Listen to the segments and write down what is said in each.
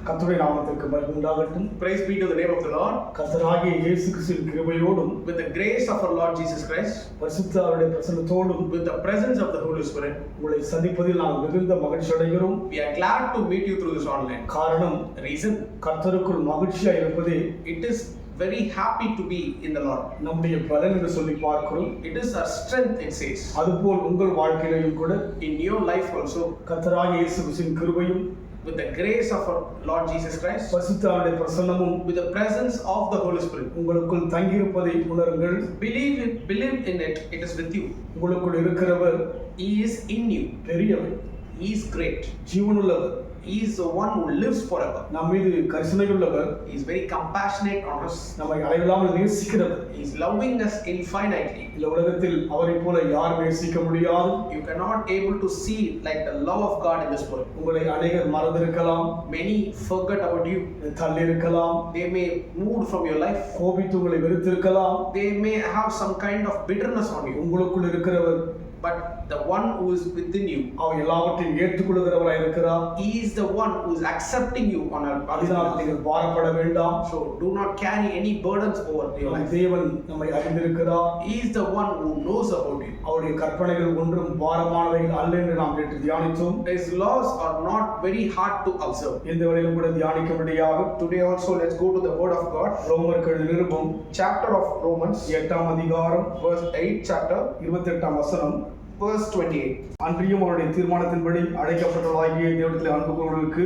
கர்த்தருடைய நாமத்திற்கு மகிமை உண்டாகட்டும். Praise be to the name of the Lord. கர்த்தராகிய இயேசு கிறிஸ்துவின் கிருபையோடும் With the grace of our Lord Jesus Christ, பரிசுத்த அவருடைய பிரசன்னத்தோடும் with the presence of the Holy Spirit, உங்களை சந்திப்பதில் நான் மிகுந்த மகிழ்ச்சி அடைகிறோம். we are glad to meet you through this online. காரணம், Reason, கர்த்தருக்குள் மகிழ்ச்சியா இருப்பதே it is very happy to be in the Lord. நம்முடைய பலன் என்று சொல்லி பார்க்கிறோம். It is our strength, it says. அதுபோல் உங்கள் வாழ்க்கையிலும் கூட In your life also, கர்த்தராகிய இயேசு கிறிஸ்துவின் கிருபையும் with the grace of our Lord Jesus Christ, பரிசுத்த அவருடைய பிரசன்னமும் with the presence of the Holy Spirit. உங்களுக்குள் தங்கியிருப்பதை உணருங்கள். Believe in it, it is with you. உங்களுக்குள் இருக்கிறவர் He is in you. பெரியவர், He is great. ஜீவனுள்ளவர், He is the one who lives forever. நம் மீது கரிசனையுள்ளவர், He is very compassionate on us. நம்மை அளவில்லாமல் நேசிக்கிறவர். He is loving us infinitely. இந்த உலகத்தில் அவரை போல யார் நேசிக்க முடியாது. You cannot able to see like the love of God in this world. உங்களை அநேகர் மறந்திருக்கலாம், Many forget about you. தள்ளியிருக்கலாம், They may move from your life. கோபித்து உங்களை வெறுத்திருக்கலாம். They may have some kind of bitterness on you. உங்களுக்குள் இருக்கிறவர் But the one who is within you, அவர் எல்லாவற்றையும் ஏற்றுக்கொள்கிறவராய் இருக்கிறார். He is the one who is accepting you on our அதனால் behalf. நீங்கள் பாரப்பட வேண்டாம். So do not carry any burdens over your நம் life. தேவன் நம்மை அறிந்திருக்கிறார். He is the one who knows about you. அவருடைய கற்பனைகள் ஒன்றும் பாரமானவைகள் அல்ல என்று நாம் நேற்று தியானித்தோம். His laws are not very hard to observe. இந்த வழியிலும் கூட தியானிக்கும்படியாக Today also let's go to the word of God. ரோமருக்கு எழுதின நிருபம் Chapter of Romans, 8ஆம் அதிகாரம் verse 8 chapter, 28ஆம் வசனம். verse 28. அன்றியும் அவருடைய தீர்மானத்தின்படி அழைக்கப்பட்டவர்களாகிய தேவனிடத்தில் அன்பு கூறுவதற்கு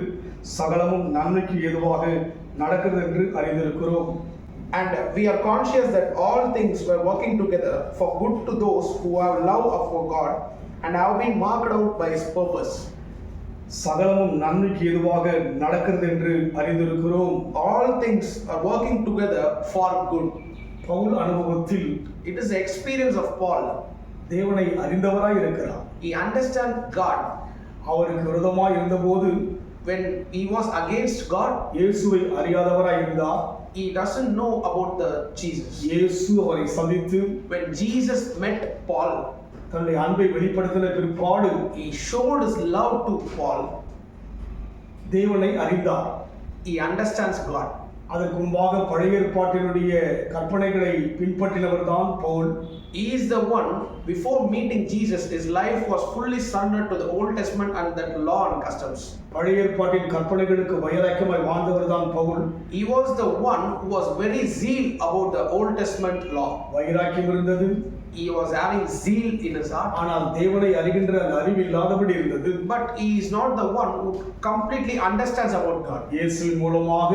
சகலமும் நன்மைக்கு ஏதுவாக நடக்கிறது என்று அறிந்திருக்கிறோம். And we are conscious that all things were working together for good to those who have love for God and have been marked out by His purpose. சகலமும் நன்மைக்கு ஏதுவாக நடக்கிறது என்று அறிந்திருக்கிறோம். All things are working together for good. Pavul அனுபவத்தில் It is the experience of Paul. தேவனை அறிந்தவராய் இருக்கிறார். He understands God. அவருக்கு விரோதமாய் இருந்தபோது When he was against God, இயேசுவை அறியாதவராய் இருந்தார். he doesn't know about the Jesus. இயேசு அவரை சந்தித்து When Jesus met Paul, தன்னுடைய அன்பை வெளிப்படுத்தின பிற்பாடு he showed his love to Paul. தேவனை அறிந்தார். He understands God. அதற்கு முன்பாக பழைய ஏற்பாட்டினுடைய கற்பனைகளை பின்பற்றினவர் தான் Pavul. He is the one, before meeting Jesus, his life was fully surrendered to the Old Testament and that law and customs. பழைய ஏற்பாட்டின் கற்பனைகளுக்கு வைராக்கியமாய் வாழ்ந்தவர் தான் Pavul. He was the one who was very zeal about the Old Testament law. வைராக்கியம் இருந்தது, He was having zeal in his heart. ஆனால் தேவனை அறிகின்ற அந்த அறிவு இல்லாதபடி இருந்தது. But he is not the one who completely understands about God. இயேசுவின் மூலமாக,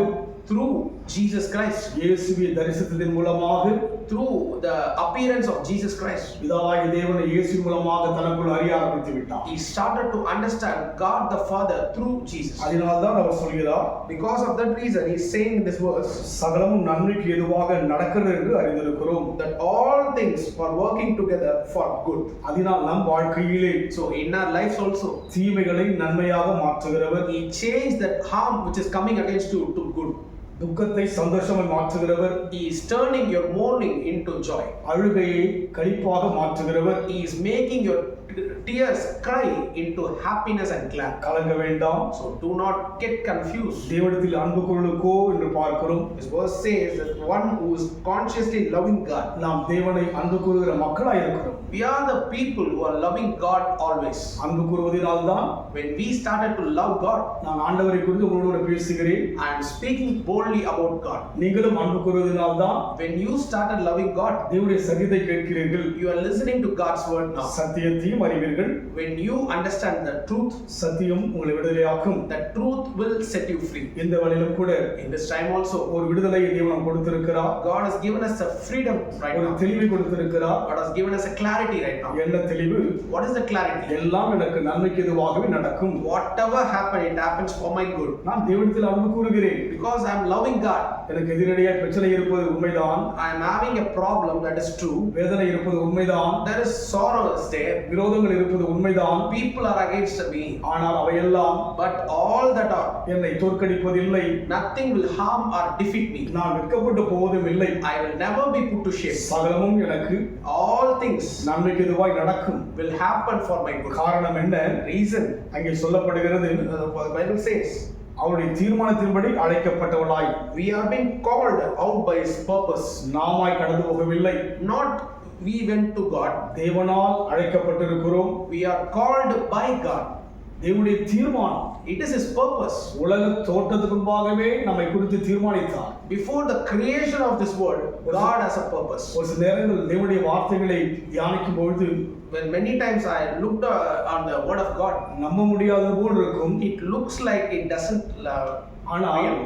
Through Jesus Christ, இயேசுவை தரிசித்ததின் மூலமாக, through the appearance of Jesus Christ, பிதாவாகிய தேவனை இயேசுவின் மூலமாக தனக்குள் அறிய ஆரம்பித்து விட்டார். he started to understand God the Father through Jesus. அதனால்தான் அவர் சொல்கிறார், Because of that reason, he is saying in this verse சகலமும் நன்மைக்கு ஏதுவாக நடக்கிறது என்று அறிந்திருக்கிறோம். that all things are working together for good. அதனால் நம் வாழ்க்கையிலே So in our lives also, தீமைகளை நன்மையாக மாற்றுகிறவர், he changed that harm which is coming against you to good. துக்கத்தை சந்தோஷமாய் மாற்றுகிறவர், He is turning your mourning into joy. அழுகையை களிப்பாக மாற்றுகிறவர். He is making your tears cry into happiness and glad. கலங்க வேண்டாம், So do not get confused. தேவனிடத்தில் அன்பு கொள்ளுக்கோ என்று பார்க்கிறோம். This verse says that one who is consciously loving God. நாம் தேவனை அன்பு கூறுகிற மக்களாய் இருக்கிறோம். We are the people who are loving God always. அன்பு கூறுவதனால்தான் When we started to love God, நான் ஆண்டவரை குறித்து உங்களோடு பேசுகிறேன். I am speaking boldly about God. நீங்களும் அன்பு கூறுவதனால்தான் When you started loving God, தேவனுடைய சத்தியத்தை கேட்கிறீர்கள், you are listening to God's word now. சத்தியத்தையும் அறிவீர்கள். When you understand the truth, சத்தியம் உங்களை விடுதலையாக்கும். the truth will set you free. இந்த வழியிலும் கூட In this time also, ஒரு விடுதலையை தேவன் கொடுத்திருக்கிறார். God has given us a freedom right ஒரு now. தெளிவை கொடுத்திருக்கிறார். God has given us a clarity right now. என்ன தெளிவு? What is the clarity? எல்லாம் எனக்கு நன்மைக்கு எதுவாகவே நடக்கும். Whatever happens, it happens for my good. நான் தேவனிடத்தில் அன்பு கூறுகிறேன். Because I am loving God, எனக்கு எதிரடியாக பிரச்சனை இருப்பது உண்மைதான், I am having a problem, that is true. வேதனை இருப்பது உண்மைதான், There is sorrow is there. விரோதங்கள் இருப்பது உண்மைதான். People are against me. ஆனால் அவையெல்லாம் But all that are, என்னை தோற்கடிப்பதில்லை. nothing will harm or defeat me. நான் வெட்கப்பட்டு போவதும் இல்லை. I will never be put to shame. சகலமும் எனக்கு All things நன்மைக்கு எதுவாய் நடக்கும். will happen for my good. காரணம் என்ன? Reason, அங்கே சொல்லப்படுகிறது, the Bible says, அவருடைய தீர்மானத்தின்படி அழைக்கப்பட்டவர்களாய் We are being called out by His purpose. நாமாய் கடந்து போகவில்லை. Not we went to God. தேவனால் அழைக்கப்பட்டிருக்கிறோம். We are called by God. தேவனுடைய தீர்மானம். It is His purpose. உலக தோற்றத்துக்கு முன்பாகவே நம்மை குறித்து தீர்மானித்தார். Before the creation of this world, God has a purpose. ஒரு சில நேரங்களில் தேவனுடைய வார்த்தைகளை தியானிக்கும் பொழுது When many times I looked on the word of God, நம்ப முடியாதது போல் இருக்கும். it looks like it doesn't ஆனால்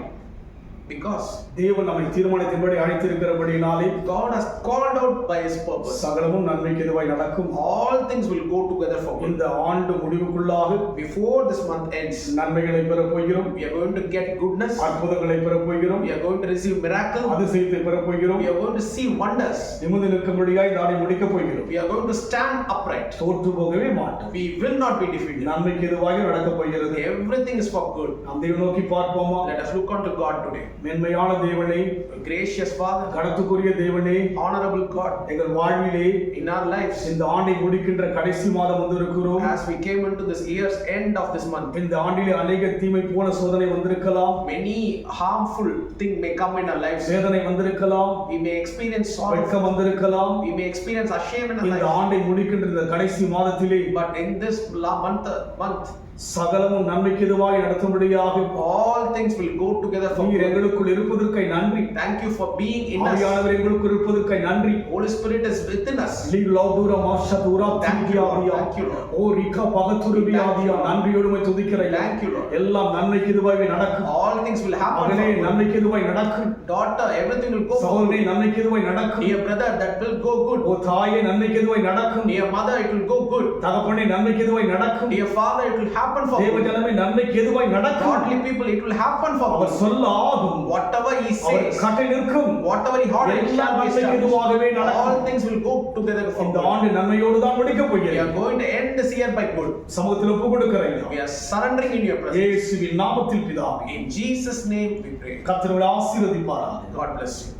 because தேவன் நம்மை தீர்மானத்தின்படி அழைத்திருக்கிறபடியினாலே God has called out by His purpose. சகலமும் நன்மைக்கு எதுவாய் நடக்கும். All things will go together for good. இந்த ஆண்டு முடிவுக்குள்ளாக Before this month ends, நன்மைகளை பெறப் போகிறோம். we are going to get goodness. அற்புதங்களை பெறப் போகிறோம். We are going to receive miracle. அதிசயத்தை பெறப் போகிறோம். We are going to see wonders. நிமிர்ந்து நிற்கும்படியாய் நாளை முடிக்கப் போகிறோம். We are going to stand upright. தோற்று போகவே மாட்டோம். We will not be defeated. நன்மைக்கு எதுவாக நடக்கப் போகிறது. Everything is for good. நாம் தேவனை நோக்கி பார்ப்போமா? Let us look unto God today. மேன்மையான தேவனே, Gracious Father, கனத்துக்குரிய தேவனே, honorable God, எங்கள் வாழ்விலே in our lives, இந்த ஆண்டை முடிக்கின்ற கடைசி மாதம் வந்திருக்கிறோம். as we came into this year's end of this month, இந்த ஆண்டிலே அநேக தீமை போன சோதனை வந்திருக்கலாம். many harmful things may come in our lives. வேதனை வந்திருக்கலாம். We may experience sorrow. வெட்கம் வந்திருக்கலாம். We may experience shame in our இந்த lives. ஆண்டை முடிக்கின்ற இந்த கடைசி மாதத்திலே But in this month, சகலமும் நன்மைக்கு எதுவாய் நடத்தும்படியாக all things will go together for நீர் good. எங்களுக்குள் இருப்பதற்காய் நன்றி. Thank you for being in us. ஆவியானவர் எங்களுக்குள் இருப்பதற்காய் நன்றி. Holy Spirit is within us. லீலோதுரா மாஷதுரா Thank you, Lord. தியாதியா Thank you, Lord. ஓ ரிகா பகதுருபியாதியா நன்றியோடு உம்மை துதிக்கிறேன். Thank you, Lord. எல்லாம் நன்மைக்கு எதுவாய் நடக்கும். All things will happen for மகனே good. நன்மைக்கு எதுவாய் நடக்கும். Daughter, everything will go for சகோதரனே good. நன்மைக்கு எதுவாய் நடக்கும். Dear brother, that will go good. ஓ தாயே நன்மைக்கு எதுவாய் நடக்கும். Dear mother, it will go good. தகப்பனே நன்மைக்கு எதுவாய் நடக்கும். Dear father, it will happen for தேவ good. ஜனமே நன்மைக்கு எதுவாய் நடக்கும். Godly people, it will happen for our good. சொல்ல ஆகும். Whatever he அவர் says, கட்டை நிற்கும். whatever he orders, it எல்லாம் shall be நன்மைக்கு எதுவாகவே established. நடக்கும். All things will go together for இந்த good. ஆண்டு நன்மையோடு தான் முடிக்க We போகிறேன். are going to end this year by good. சமூகத்தில் ஒப்பு கொடுக்கிறேன். We are surrendering in your presence. இயேசுவின் நாமத்தில் பிதாவே. In Jesus' name we pray. கர்த்தர் உங்களை ஆசீர்வதிப்பாராக. God bless you.